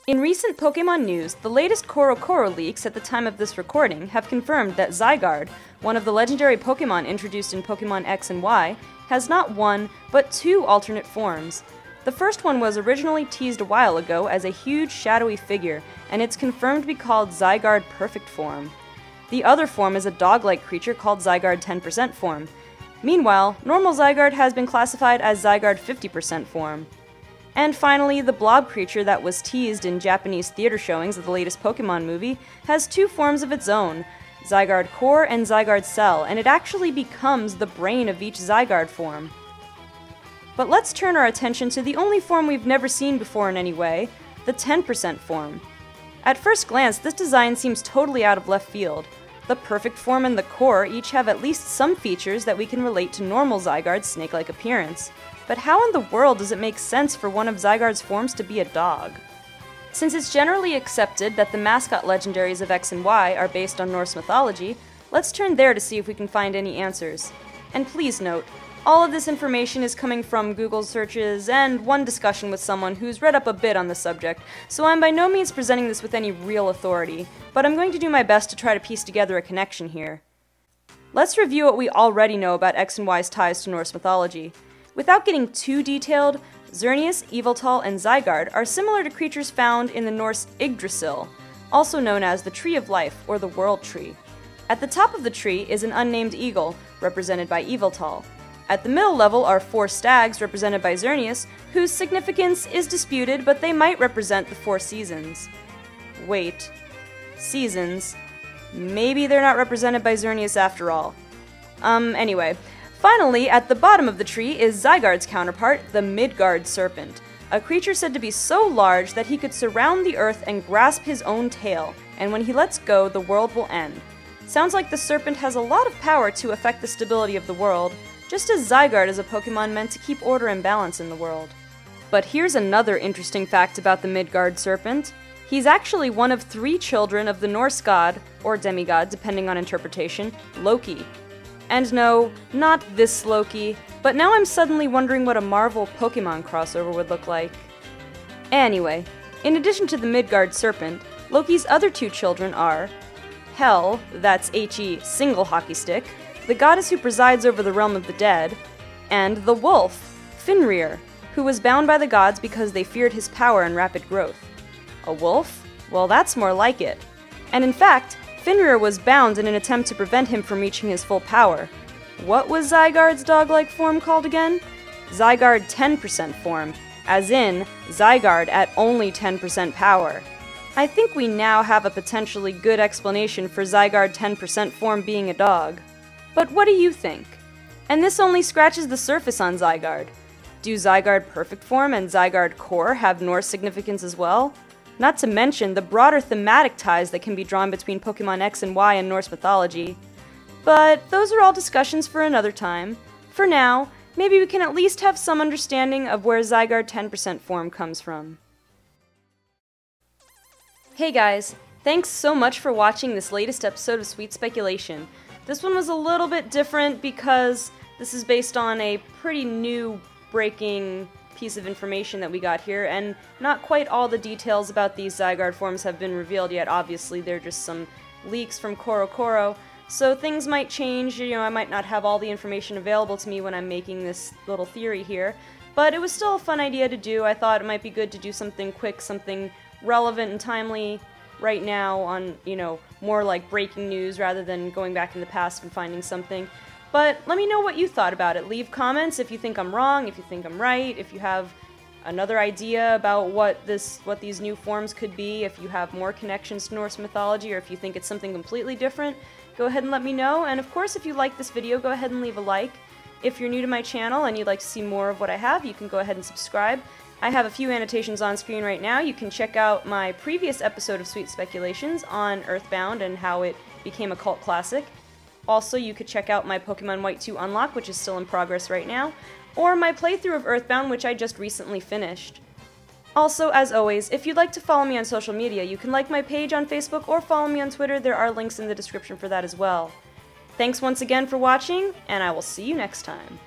In recent Pokemon news, the latest CoroCoro leaks at the time of this recording have confirmed that Zygarde, one of the legendary Pokemon introduced in Pokemon X and Y, has not one, but two alternate forms. The first one was originally teased a while ago as a huge shadowy figure, and it's confirmed to be called Zygarde Perfect Form. The other form is a dog-like creature called Zygarde 10% Form. Meanwhile, normal Zygarde has been classified as Zygarde 50% Form. And finally, the blob creature that was teased in Japanese theater showings of the latest Pokemon movie has two forms of its own, Zygarde Core and Zygarde Cell, and it actually becomes the brain of each Zygarde form. But let's turn our attention to the only form we've never seen before in any way, the 10% form. At first glance, this design seems totally out of left field. The Perfect Form and the Core each have at least some features that we can relate to normal Zygarde's snake-like appearance. But how in the world does it make sense for one of Zygarde's forms to be a dog? Since it's generally accepted that the mascot legendaries of X and Y are based on Norse mythology, let's turn there to see if we can find any answers. And please note, all of this information is coming from Google searches and one discussion with someone who's read up a bit on the subject, so I'm by no means presenting this with any real authority, but I'm going to do my best to try to piece together a connection here. Let's review what we already know about X and Y's ties to Norse mythology. Without getting too detailed, Xerneas, Yveltal, and Zygarde are similar to creatures found in the Norse Yggdrasil, also known as the Tree of Life or the World Tree. At the top of the tree is an unnamed eagle, represented by Yveltal. At the middle level are four stags, represented by Xerneas, whose significance is disputed, but they might represent the four seasons. Wait, seasons? Maybe they're not represented by Xerneas after all. Anyway. Finally, at the bottom of the tree is Zygarde's counterpart, the Midgard Serpent, a creature said to be so large that he could surround the earth and grasp his own tail, and when he lets go, the world will end. Sounds like the serpent has a lot of power to affect the stability of the world, just as Zygarde is a Pokemon meant to keep order and balance in the world. But here's another interesting fact about the Midgard Serpent. He's actually one of 3 children of the Norse god, or demigod depending on interpretation, Loki. And no, not this Loki, but now I'm suddenly wondering what a Marvel Pokemon crossover would look like. Anyway, in addition to the Midgard Serpent, Loki's other 2 children are Hel, that's H-E single hockey stick, the goddess who presides over the realm of the dead, and the wolf, Fenrir, who was bound by the gods because they feared his power and rapid growth. A wolf? Well, that's more like it. And in fact, Fenrir was bound in an attempt to prevent him from reaching his full power. What was Zygarde's dog-like form called again? Zygarde 10% Form, as in, Zygarde at only 10% power. I think we now have a potentially good explanation for Zygarde 10% Form being a dog. But what do you think? And this only scratches the surface on Zygarde. Do Zygarde Perfect Form and Zygarde Core have Norse significance as well? Not to mention the broader thematic ties that can be drawn between Pokemon X and Y and Norse mythology. But those are all discussions for another time. For now, maybe we can at least have some understanding of where Zygarde 10% Form comes from. Hey guys, thanks so much for watching this latest episode of Sweet Speculation. This one was a little bit different because this is based on a pretty new breaking piece of information that we got here, and not quite all the details about these Zygarde forms have been revealed yet. Obviously, they're just some leaks from CoroCoro, so things might change. I might not have all the information available to me when I'm making this little theory here, but it was still a fun idea to do. I thought it might be good to do something quick, something relevant and timely right now on, more like breaking news rather than going back in the past and finding something. But let me know what you thought about it. Leave comments if you think I'm wrong, if you think I'm right, if you have another idea about what these new forms could be, if you have more connections to Norse mythology, or if you think it's something completely different, go ahead and let me know. And of course, if you like this video, go ahead and leave a like. If you're new to my channel and you'd like to see more of what I have, you can go ahead and subscribe. I have a few annotations on screen right now. You can check out my previous episode of Sweet Speculations on Earthbound and how it became a cult classic. Also, you could check out my Pokemon White 2 Unlock, which is still in progress right now, or my playthrough of Earthbound, which I just recently finished. Also, as always, if you'd like to follow me on social media, you can like my page on Facebook or follow me on Twitter. There are links in the description for that as well. Thanks once again for watching, and I will see you next time.